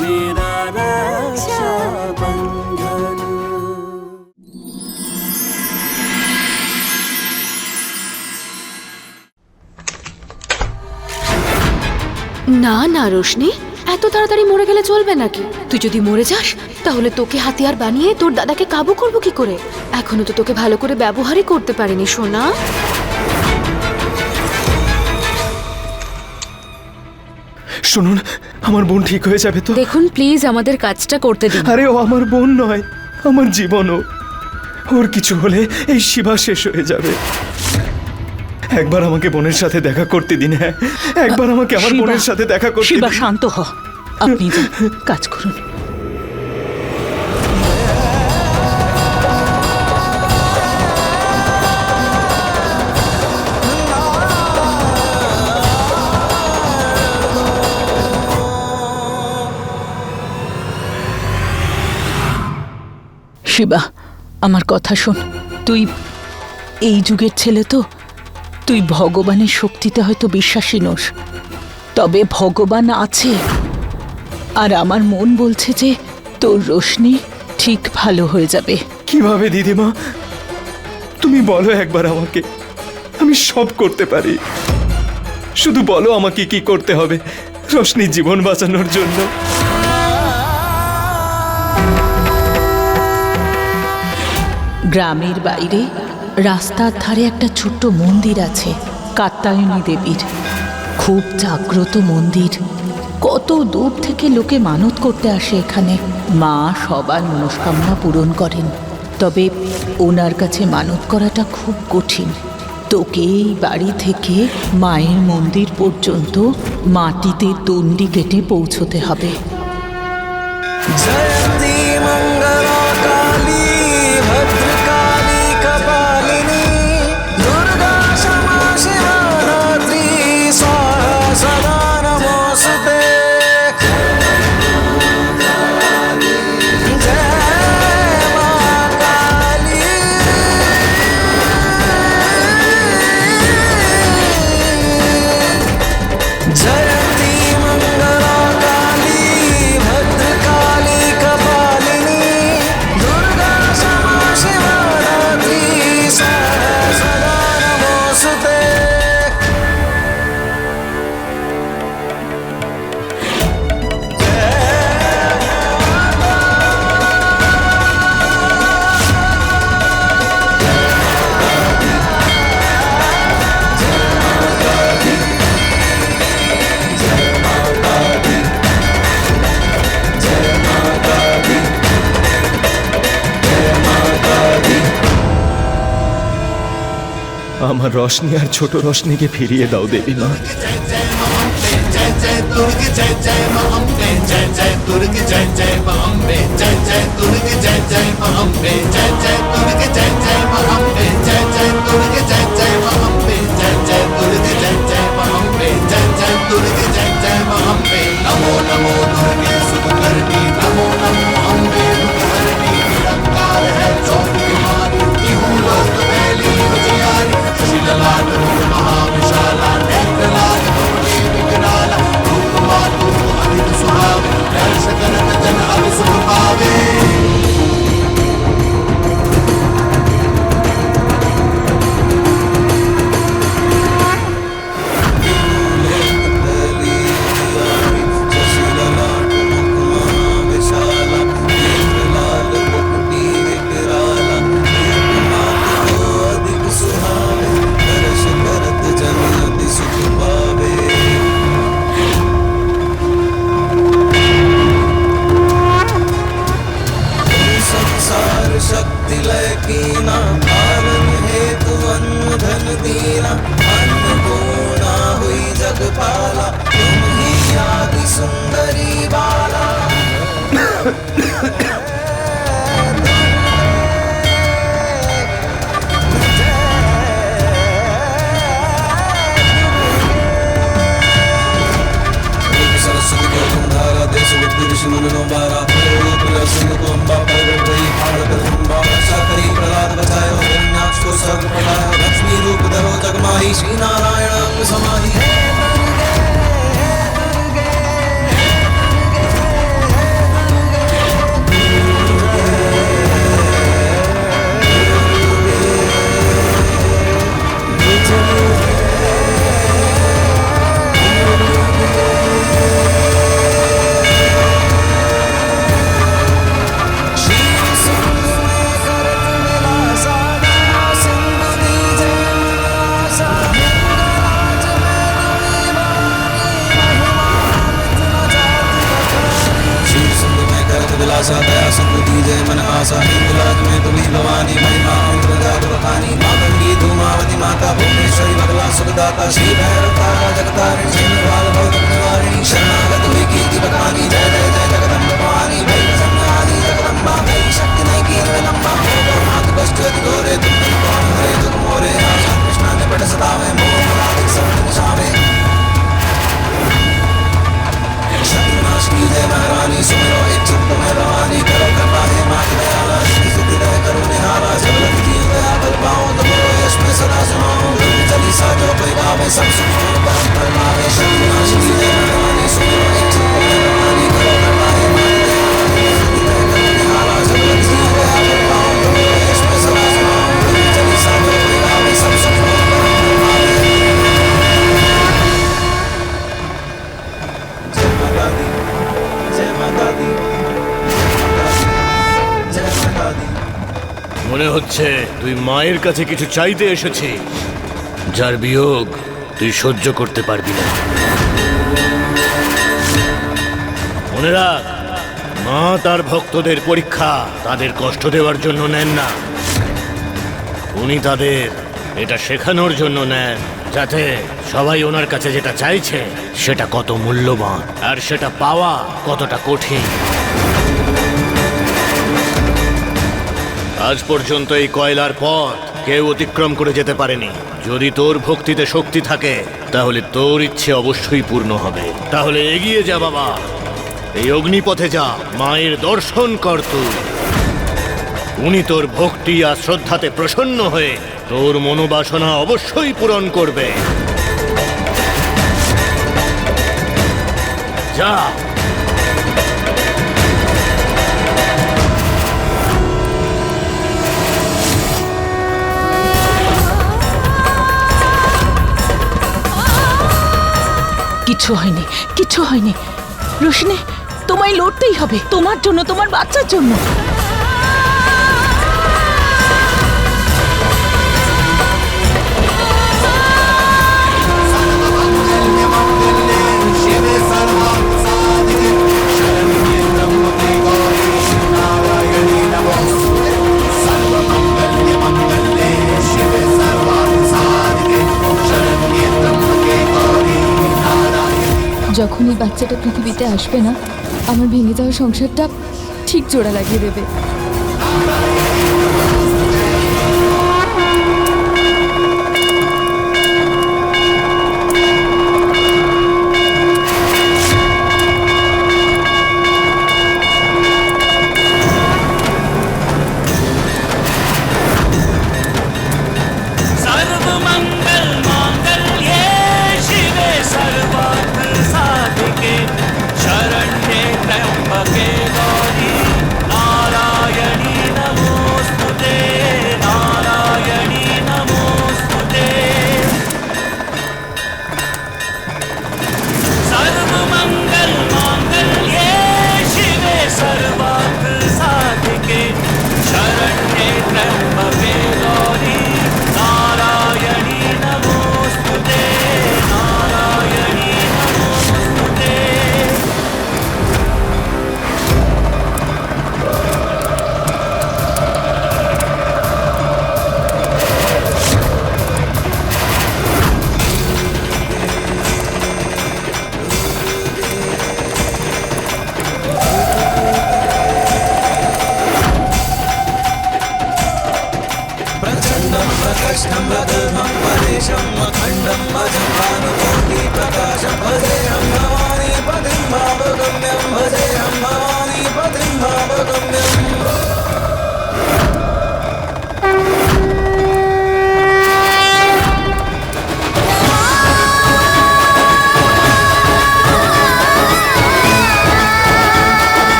मेरा रक्षाबंधन। না না রোশনি, এত তাড়াতাড়ি মরে গেলে চলবে নাকি? তুই যদি মরে যাস তাহলে তোকে হাতিয়ার বানিয়ে তোর দাদাকে কাবু করবো কি করে? এখনো তো তোকে ভালো করে ব্যবহারই করতে পারিনি সোনা। শুনুন, আমার বোন ঠিক হয়ে যাবে তো? দেখুন প্লিজ আমাদের কাজটা করতে দিন। আরে ও আমার বোন নয়, আমার জীবনও। ওর কিছু হলে এই শিবা শেষ হয়ে যাবে। একবার আমাকে বোনের সাথে দেখা করতে দিন। হ্যাঁ, একবার আমাকে আমার বোনের সাথে দেখা করতে দিন। শিবা শান্ত হ, আপনি যান, কাজ করুন। শিবা, আমার কথা শোন। তুই এই যুগের ছেলে তো, তুই ভগবানের শক্তিতে হয়তো বিশ্বাসী নোস, তবে ভগবান আছে। আর আমার মন বলছে যে তোর রোশনি ঠিক ভালো হয়ে যাবে। কিভাবে দিদিমা? তুমি বলো একবার আমাকে, আমি সব করতে পারি। শুধু বলো আমাকে কি করতে হবে রোশনির জীবন বাঁচানোর জন্য। গ্রামের বাইরে রাস্তার ধারে একটা ছোট্ট মন্দির আছে, কাত্যায়নী দেবীর। খুব জাগ্রত মন্দির, কত দূর থেকে লোকে মানত করতে আসে এখানে। মা সবার মনস্কামনা পূরণ করেন, তবে ওনার কাছে মানত করাটা খুব কঠিন। তোকে এই বাড়ি থেকে মায়ের মন্দির পর্যন্ত মাটিতে দণ্ডি কেটে পৌঁছতে হবে। जयंती मंगला काली भद्रकाली कपालिनी दुर्गा क्षमा शिवा धात्री स्वाहा सदा नमोस्तुते। जय मां काली। जयंती मंगला काली भद्रकाली कपालिनी दुर्गा क्षमा शिवा धात्री स्वाहा सदा नमोस्तुते। আমার রশনি আর ছোট রশনিকে ফিরিয়ে দাও দেবী মা। नमो नमो दुर्गे सुखकर्णी, नमो नमो अम्बे दुखहरणी, निरंकार है चौक बिहारी, इहूं लोक मैली उजियारी, शीललाट रूप महाविशाला, नेत्रलाट कमली विकराला, रूप मातु अधिक सुहावे, दर्श करत जन अब सुख पावे। शक्ति लय कीना पालन हेतु अन्न धन दीना, अन्नपूर्णा हुई जगपाला, तुम ही आदि सुंदरी बाला। सरस्वती को धारा देश बुद्धि ऋषि मुनि बारा, सिंह को अम्बा प्रगट गई, भारत अम्बा रक्षा करी, प्रहलाद बचायो, हिरण्याक्ष को सर्व पढ़ायो, लक्ष्मी रूप धरो जगमाही, श्री नारायण अंग समाही। विलासा दया सिंधु दीजे मन आशा हिंदुराज में तुम्ही भवानी महिमा इंद्रजात बखानी मातंगी धूमावती माता भुवनेश्वरी बगला सुखदाता श्री भैरव तारा जगतारिणी सिंहवाल भौत निवारिणी शरणागत हुई कीर्ति बखानी जय जय जय जगदम्ब भवानी भै प्रसन्न आदि जगदम्बा भै शक्ति नहीं की लंबा मातु कष्ट अति घोरे तुम कौन हरे दुख मोरे आशा कृष्णा ने पट सतावे मोह मलाधिक समन निशावे शत्रुनाश की जय महारानी सुमिरो इच्छुक तुम्हें भवानी करो कृपा हे माता दयाला श्री सिद्धि दय करो निहारा जब लगती है दया बल पाओ तो बोलो यश में सदा सुनाओ दुर्ग चालीसा जो कोई गावे सब सुनो परम परमावे शत्रुनाश की जय महारानी सुमिरो इच्छुक तुम्हें भवानी करो कृपा हे माता दयाला श्री सिद्धि दय करो निहारा जब लगती है दया बल पाओ तो बोलो यश में सदा सुनाओ दुर्ग चालीसा जो कोई गावे सब सुनो परम परमावे মনে হচ্ছে তুই মায়ের কাছে কিছু চাইতে এসেছিস যার বিয়োগ তুই সহ্য করতে পারবি না। মনে রাখ, মা তার ভক্তদের পরীক্ষা তাদের কষ্ট দেওয়ার জন্য নেন না, উনি তাদের এটা শেখানোর জন্য নেন যাতে সবাই ওনার কাছে যেটা চাইছে সেটা কত মূল্যবান আর সেটা পাওয়া কতটা কঠিন। আজ পর্যন্ত এই কয়লার পথ কেউ অতিক্রম করে যেতে পারেনি। যদি তোর ভক্তিতে শক্তি থাকে তাহলে তোর ইচ্ছে অবশ্যই পূর্ণ হবে। তাহলে এগিয়ে যা বাবা, এই অগ্নিপথে যা, মায়ের দর্শন কর তুই। উনি তোর ভক্তি আর শ্রদ্ধাতে প্রসন্ন হয়ে তোর মনোবাসনা অবশ্যই পূরণ করবে। যা। কিচ্ছু হয়নি, কিচ্ছু হয়নি। রোশনি, তোমায় লড়তেই হবে, তোমার জন্য, তোমার বাচ্চার জন্য। शिवे सर्वार्थ साधिके शरण्ये त्र्यंबके गौरी नारायणी नमोस्तुते सर्वमंगल्ये मंगल्ये शिवे सर्वार्थ साधिके शरण्ये त्र्यंबके गौरी नारायणी। যখন এই বাচ্চাটা পৃথিবীতে আসবে না, আমার ভেঙে যাওয়া সংসারটা ঠিক জোড়া লাগিয়ে দেবে। सर्वमंगल मांगल्ये शिवे सर्वार्थ साधिके शरण्ये त्र्यंबके गौरी नारायणी नमो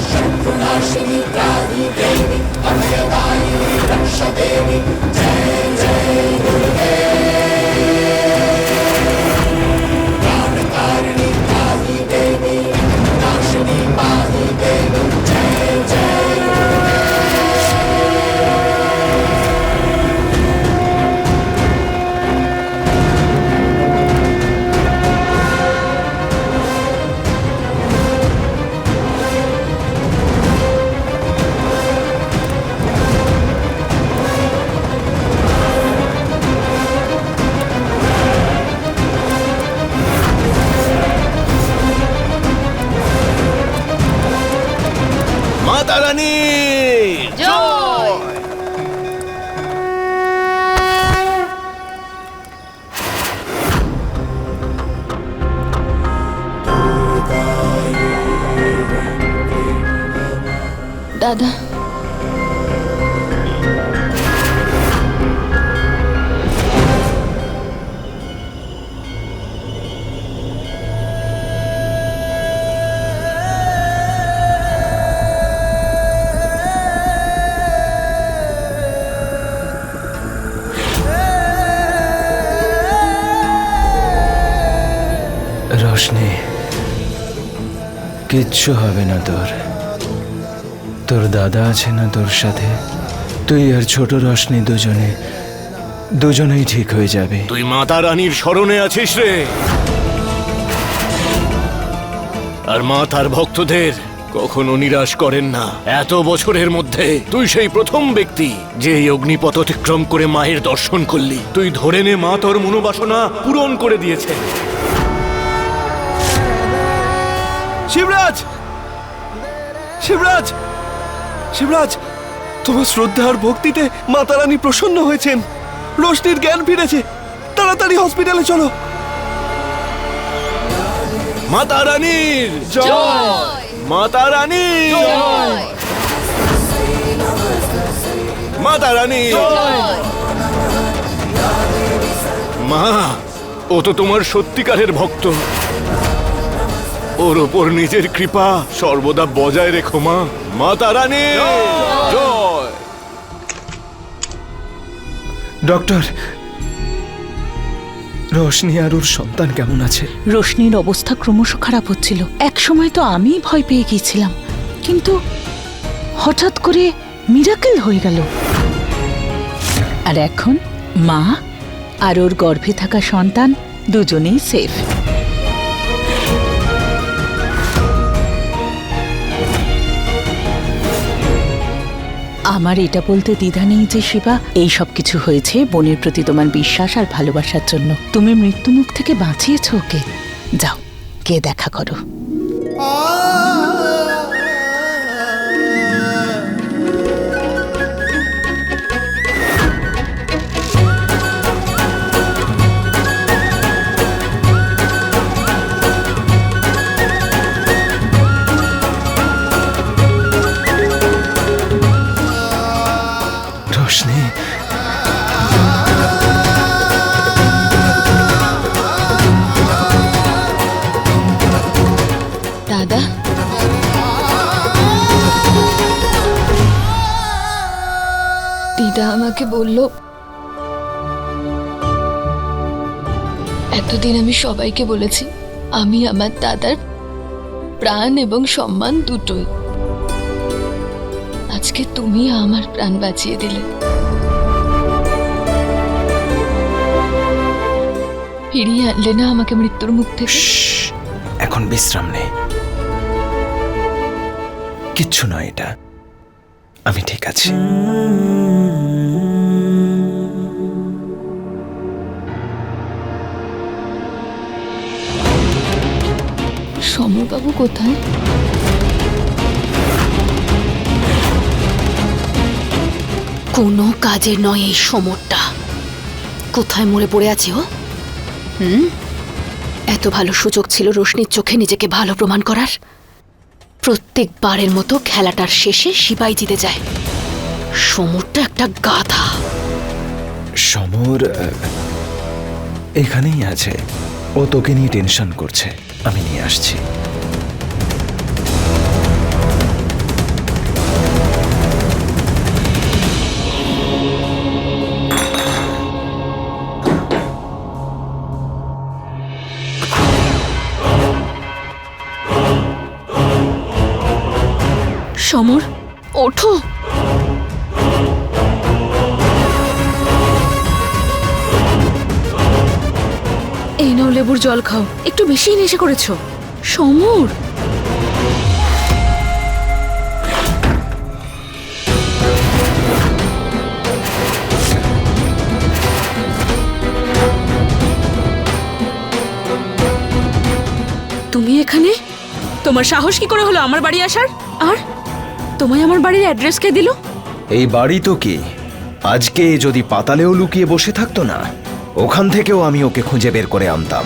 शत्रुनाशिनी त्राहि देवी अभयदायिनी रक्ष देवी जय जय दुर्गे प्राणकारिणी त्राहि देवी नाशिनी पाहि देवी जय जय মাতা রানী দাদা রোশনি, কিচ্ছু হবে না তোর। তোর দাদা আছে না তোর সাথে? তুই আর ছোট রোশনি দুজনেই ঠিক হয়ে যাবে। তুই মাতা রানীর স্মরণে আছিস রে, আর মা তার ভক্তদের কখনো নিরাশ করেন না। এত বছরের মধ্যে তুই সেই প্রথম ব্যক্তি যে এই অগ্নিপথ অতিক্রম করে মায়ের দর্শন করলি। তুই ধরে নে মা তোর মনোবাসনা পূরণ করে দিয়েছে। শিবরাজ, শিবরাজ, শিবরাজ, তোমার শ্রদ্ধা আর ভক্তিতে মাতা রানী প্রসন্ন হয়েছেন। রোশনির জ্ঞান ফিরেছে। তাড়াতাড়ি হসপিটালে চলো। মাতা রানীর জয়! মাতা রানী মাতা রানী মা, ও তো তোমার সত্যিকারের ভক্ত। ওর ওপর নিজের কৃপা সর্বদা বজায় রেখো মা। মাতা রানী জয়! ডক্টর, রোশনি আর ওর সন্তান কেমন আছে? রোশনির অবস্থা ক্রমশ খারাপ হচ্ছিল। এক সময় তো আমিই ভয় পেয়ে গিয়েছিলাম, কিন্তু হঠাৎ করে মিরাকেল হয়ে গেল। আর এখন মা আর ওর গর্ভে থাকা সন্তান দুজনেই সেফ। আমার এটা বলতে দ্বিধা নেই যে শিবা, এই সব কিছু হয়েছে বোনের প্রতি তোমার বিশ্বাস আর ভালোবাসার জন্য। তুমি মৃত্যুমুখ থেকে বাঁচিয়েছো ওকে। যাও, কে দেখা করো। রোশনি, দাদা দিদা আমাকে বলল এতদিন আমি সবাইকে বলেছি আমি আমার দাদার প্রাণ এবং সম্মান দুটোই। আজকে তুমি আমার প্রাণ বাঁচিয়ে দিলে। ফিরিয়ে আনলে না আমাকে মৃত্যুর মুখ থেকে। এখন বিশ্রাম নে। কিচ্ছু নয় এটা, আমি ঠিক আছি। সমরবাবু কোথায়? কোনো কাজের নয় এই সমরটা। কোথায় মরে পড়ে আছে ও? এত ভালো সুযোগ ছিল রোশনির চোখে নিজেকে ভালো প্রমাণ করার। প্রত্যেকবারের মতো খেলাটার শেষে শিবাই জিতে যায়। সমরটা একটা গাধা। সমর এখানেই আছে। ও তোকে নিয়ে টেনশন করছে, আমি নিয়ে আসছি। সমর, ওঠো। এই নাও লেবুর জল খাও, একটু বেশি নেশা করেছো। সমর, তুমি এখানে? তোমার সাহস কি করে হলো আমার বাড়ি আসার? আর তোমায় আমার বাড়ির অ্যাড্রেস কে দিল? এই বাড়ি তো কি আজকে যদি পাতালেও লুকিয়ে বসে থাকতো না, ওখান থেকেও আমি ওকে খুঁজে বের করে আনতাম।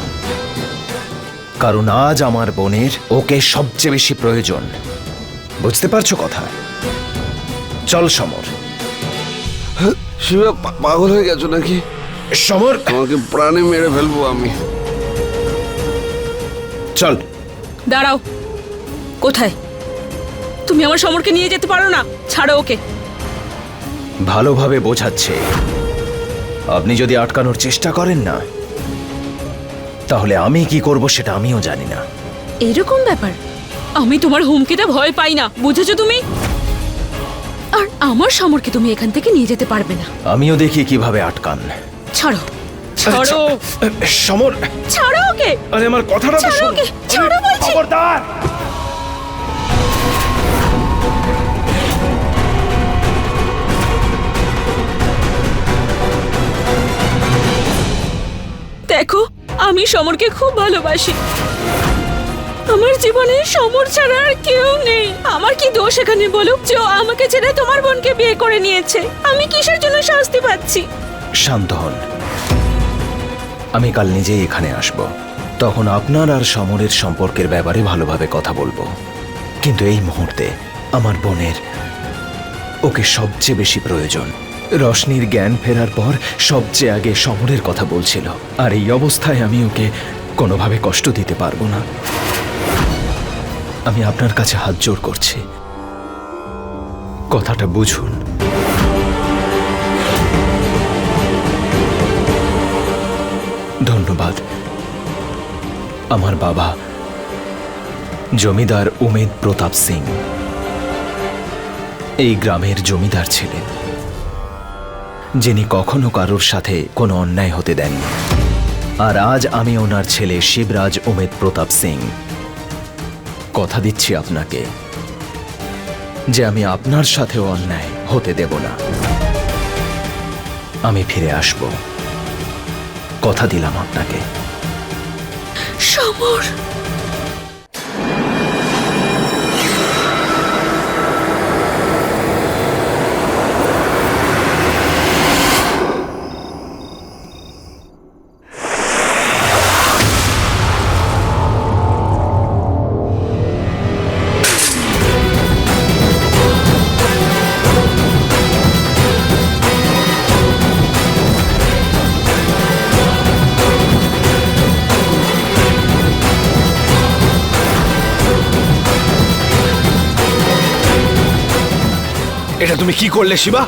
কারণ আজ আমার বোনের ওকে সবচেয়ে বেশি প্রয়োজন। বুঝতে পারছো কথা? চল সমর। শিবা পাগল হয়ে গেছো নাকি? সমর, তোমাকে প্রাণে মেরে ফেলবো আমি। চল। দাঁড়াও, কোথায়? তুমি আমার সমরকে নিয়ে যেতে পারো না, ছাড়ো ওকে। ভালোভাবে বোঝাচ্ছে, আপনি যদি আটকানোর চেষ্টা করেন না, তাহলে আমি কি করব সেটা আমিও জানি না। এরকম ব্যাপার? আমি তোমার হুমকিতে ভয় পাই না, বুঝেছো তুমি? আর আমার সমরকে তুমি এখান থেকে নিয়ে যেতে পারবে না। আমিও দেখি কিভাবে আটকান। ছাড়ো, ছাড়ো, সমর, ছাড়ো ওকে। আরে আমার কথাটা তো ছাড়ো শোনো। ওকে, ছাড়ো বলছি। খবরদার! দেখো, আমি সমরকে খুব ভালোবাসি। আমার জীবনে সমর ছাড়া আর কেউ নেই। আমার কি দোষ এখানে বলো যে ও আমাকে ছেড়ে তোমার বোনকে বিয়ে করে নিয়েছে? আমি কিসের জন্য শাস্তি পাচ্ছি? শান্ত হন। আমি কাল নিজেই এখানে আসব। তখন আপনার আর সমরের সম্পর্কের ব্যাপারে ভালোভাবে কথা বলবো। কিন্তু এই মুহূর্তে আমার বোনের ওকে সবচেয়ে বেশি প্রয়োজন। রশনির জ্ঞান ফেরার পর সবচেয়ে আগে সমরের কথা বলছিল, আর এই অবস্থায় আমি ওকে কোনোভাবে কষ্ট দিতে পারবো না। আমি আপনার কাছে হাত জোড় করছি, কথাটা বুঝুন। ধন্যবাদ। আমার বাবা জমিদার উমেদ প্রতাপ সিং এই গ্রামের জমিদার ছিলেন, যিনি কখনো কারোর সাথে কোনো অন্যায় হতে দেননি। আর আজ আমি ওনার ছেলে শিবরাজ উমেদ প্রতাপ সিং কথা দিচ্ছি আপনাকে যে আমি আপনার সাথেও অন্যায় হতে দেব না। আমি ফিরে আসব, কথা দিলাম আপনাকে। সমর, এটা তুমি কি করলে শিবা?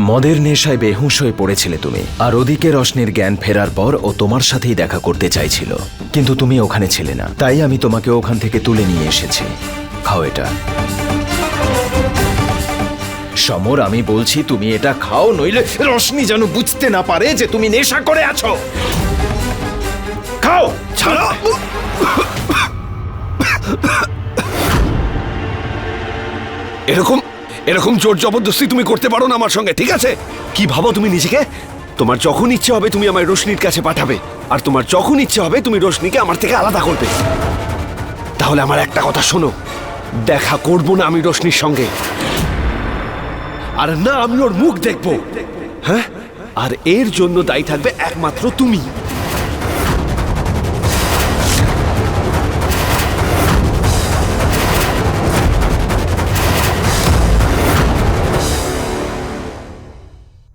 মদের নেশায় বেহুঁশ হয়ে পড়েছিলে তুমি, আর ওদিকে রশনির জ্ঞান ফেরার পর ও তোমার সাথেই দেখা করতে চাইছিল, কিন্তু তুমি ওখানে ছিলে না। তাই আমি তোমাকে ওখান থেকে তুলে নিয়ে এসেছি। খাও এটা। সমর, আমি বলছি তুমি এটা খাও, নইলে রশনি যেন বুঝতে না পারে যে তুমি নেশা করে আছো। খাও। ছাড়ো! এরকম এরকম জোর জবরদস্তি তুমি করতে পারো না আমার সঙ্গে, ঠিক আছে? কি ভাবো তুমি নিজেকে? তোমার যখন ইচ্ছে হবে তুমি আমায় রোশনির কাছে পাঠাবে, আর তোমার যখন ইচ্ছে হবে তুমি রোশনিকে আমার থেকে আলাদা করবে। তাহলে আমার একটা কথা শোনো, দেখা করবো না আমি রোশনির সঙ্গে, আর না আমি ওর মুখ দেখবো। হ্যাঁ, আর এর জন্য দায়ী থাকবে একমাত্র তুমি।